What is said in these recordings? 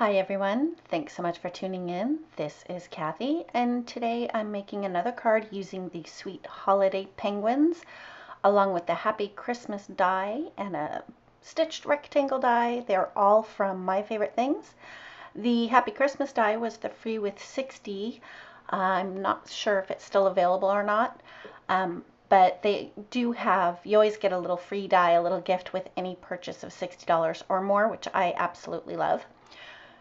Hi everyone, thanks so much for tuning in. This is Kathy, and today I'm making another card using the Sweet Holiday Penguins along with the Happy Christmas die and a stitched rectangle die. They're all from My Favorite Things. The Happy Christmas die was the free with 60. I'm not sure if it's still available or not, but they do have, you always get a little free die, a little gift with any purchase of $60 or more, which I absolutely love.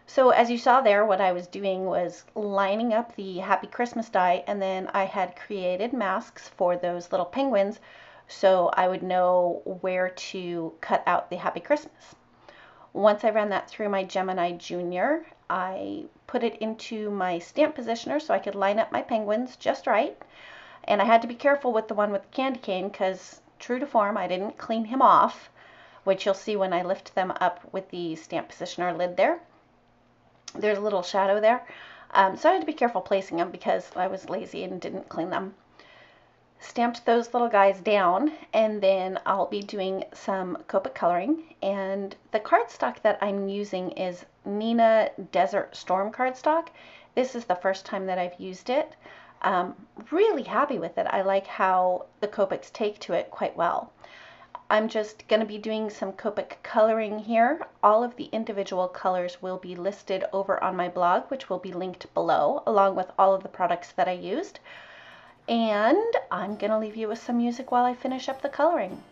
So as you saw there, what I was doing was lining up the Happy Christmas die, and then I had created masks for those little penguins so I would know where to cut out the Happy Christmas. Once I ran that through my Gemini Junior, I put it into my stamp positioner so I could line up my penguins just right. And I had to be careful with the one with the candy cane because, true to form, I didn't clean him off, which you'll see when I lift them up with the stamp positioner lid there. There's a little shadow there. So I had to be careful placing them because I was lazy and didn't clean them. Stamped those little guys down, and then I'll be doing some Copic coloring. And the cardstock that I'm using is Nina Desert Storm cardstock. This is the first time that I've used it. Really happy with it. I like how the Copics take to it quite well. I'm just going to be doing some Copic coloring here. All of the individual colors will be listed over on my blog, which will be linked below, along with all of the products that I used. And I'm going to leave you with some music while I finish up the coloring.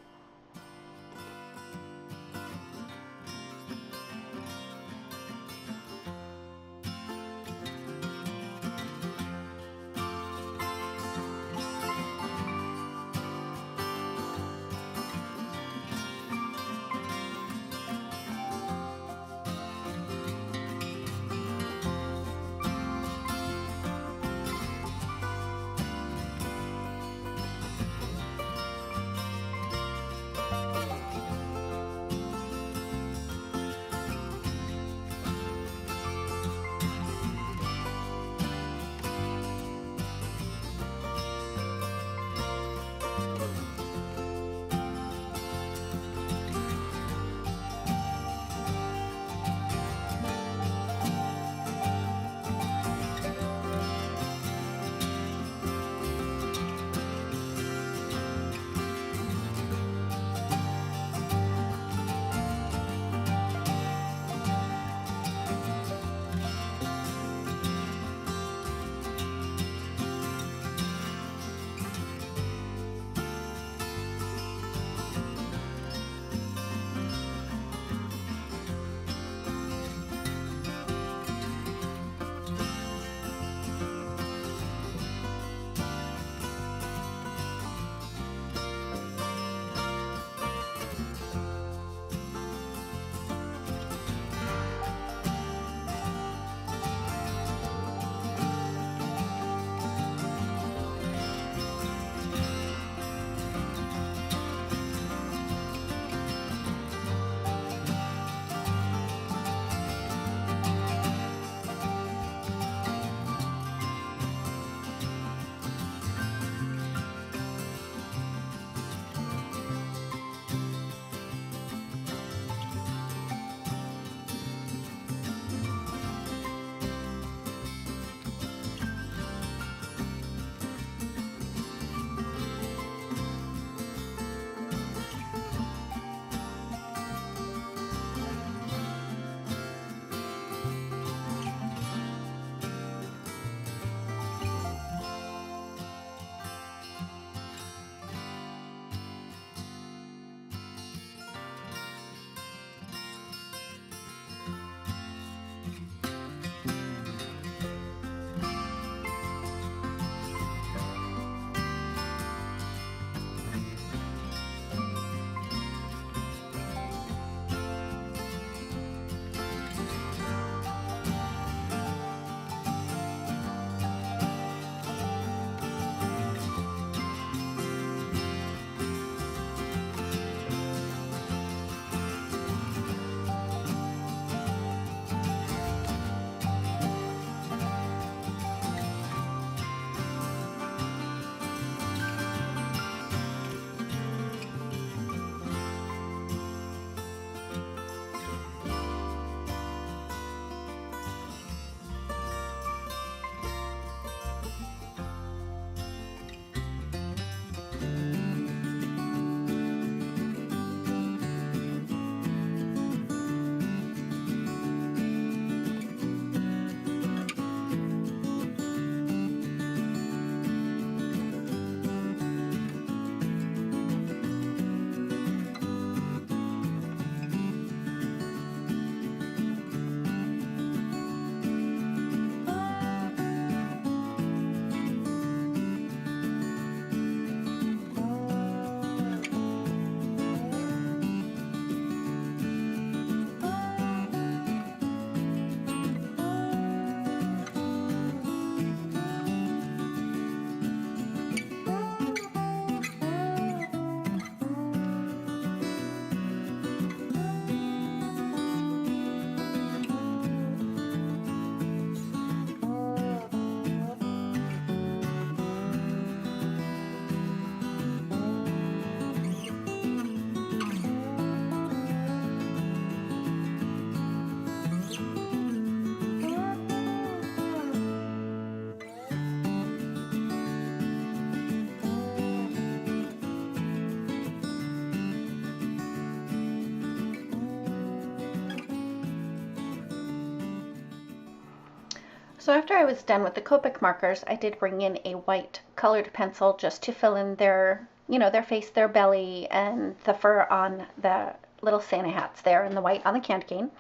So after I was done with the Copic markers, I did bring in a white colored pencil just to fill in their, their face, their belly, and the fur on the little Santa hats there, and the white on the candy cane.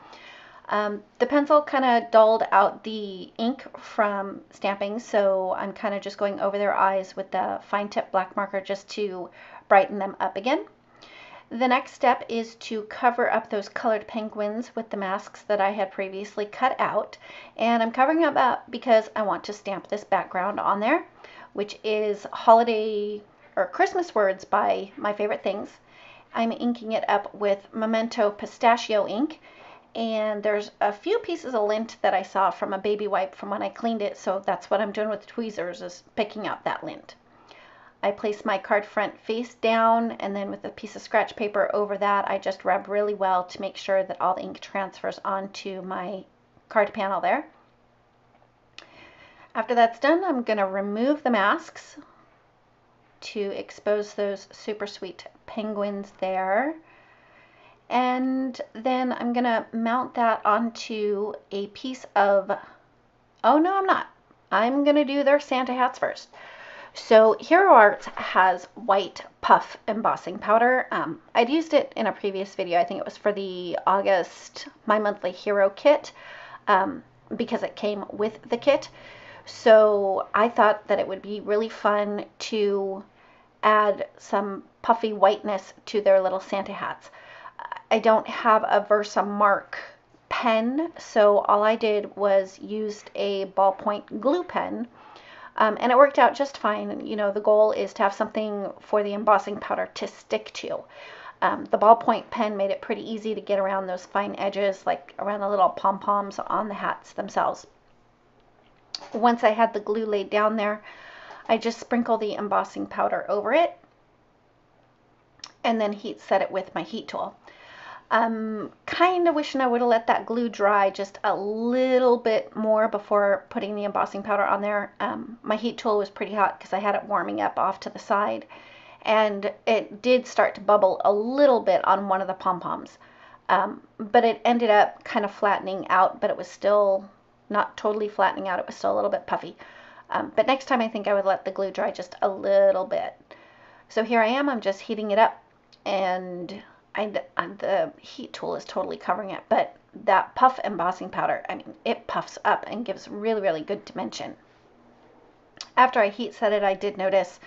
The pencil kind of dulled out the ink from stamping, so I'm kind of just going over their eyes with the fine tip black marker just to brighten them up again. The next step is to cover up those colored penguins with the masks that I had previously cut out. And I'm covering them up because I want to stamp this background on there, which is holiday or Christmas words by My Favorite Things. I'm inking it up with Memento Pistachio ink. And there's a few pieces of lint that I saw from a baby wipe from when I cleaned it, so that's what I'm doing with tweezers, is picking out that lint. I place my card front face down, and then with a piece of scratch paper over that, I just rub really well to make sure that all the ink transfers onto my card panel there. After that's done, I'm going to remove the masks to expose those super sweet penguins there. And then I'm going to mount that onto a piece of, oh no, I'm not. I'm going to do their Santa hats first. So Hero Arts has white puff embossing powder. I'd used it in a previous video. I think it was for the August My Monthly Hero kit, because it came with the kit. So I thought that it would be really fun to add some puffy whiteness to their little Santa hats. I don't have a Versamark pen, so all I did was used a ballpoint glue pen. And it worked out just fine. You know, the goal is to have something for the embossing powder to stick to. The ballpoint pen made it pretty easy to get around those fine edges, like around the little pom-poms on the hats themselves. Once I had the glue laid down there, I just sprinkle the embossing powder over it and then heat set it with my heat tool. Kind of wishing I would have let that glue dry just a little bit more before putting the embossing powder on there. My heat tool was pretty hot because I had it warming up off to the side, and it did start to bubble a little bit on one of the pom-poms, but it ended up kind of flattening out, but it was still not totally flattening out. It was still a little bit puffy. But next time I think I would let the glue dry just a little bit. So here I am, I'm just heating it up, and the heat tool is totally covering it, but that puff embossing powder, I mean, it puffs up and gives really, really good dimension. After I heat set it, I did notice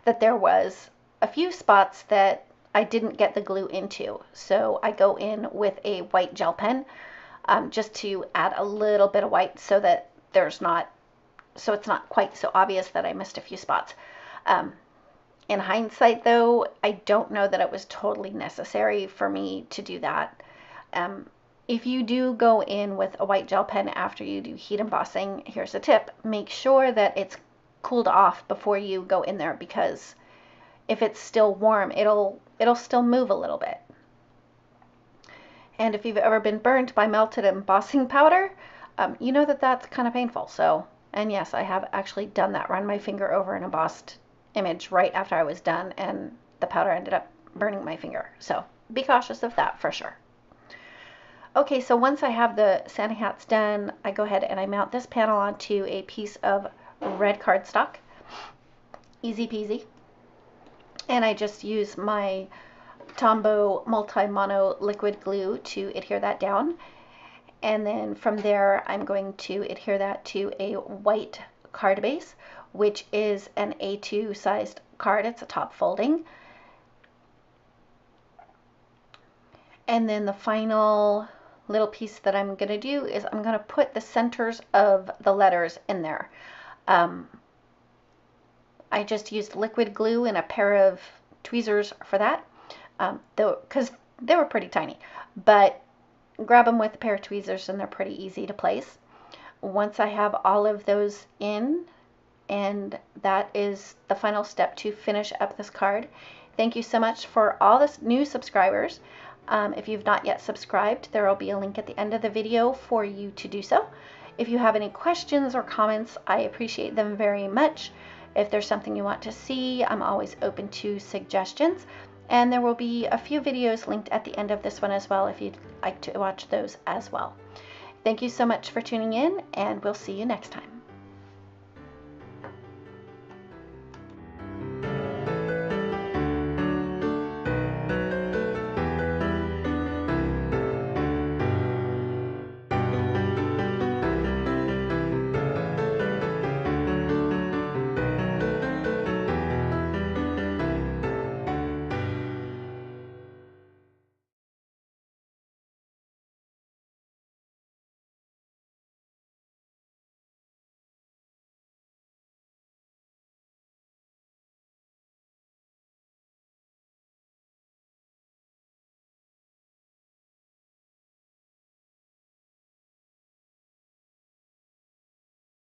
that there was a few spots that I didn't get the glue into, so I go in with a white gel pen just to add a little bit of white so that it's not quite so obvious that I missed a few spots. In hindsight, though, I don't know that it was totally necessary for me to do that. If you do go in with a white gel pen after you do heat embossing, here's a tip. Make sure that it's cooled off before you go in there, because if it's still warm, it'll still move a little bit. And if you've ever been burned by melted embossing powder, you know that that's kind of painful. So, and yes, I have actually done that, run my finger over an embossed image right after I was done, and the powder ended up burning my finger. So be cautious of that for sure. Okay, so once I have the Santa hats done, I go ahead and I mount this panel onto a piece of red cardstock. Easy peasy. And I just use my Tombow multi-mono liquid glue to adhere that down. And then from there, I'm going to adhere that to a white card base, which is an A2 sized card. It's a top folding. And then the final little piece that I'm going to do is I'm going to put the centers of the letters in there. I just used liquid glue and a pair of tweezers for that, because they were pretty tiny, but grab them with a pair of tweezers and they're pretty easy to place. Once I have all of those in, and that is the final step to finish up this card. Thank you so much for all the new subscribers. If you've not yet subscribed, there will be a link at the end of the video for you to do so. If you have any questions or comments, I appreciate them very much. If there's something you want to see, I'm always open to suggestions. And there will be a few videos linked at the end of this one as well if you'd like to watch those as well. Thank you so much for tuning in, and we'll see you next time.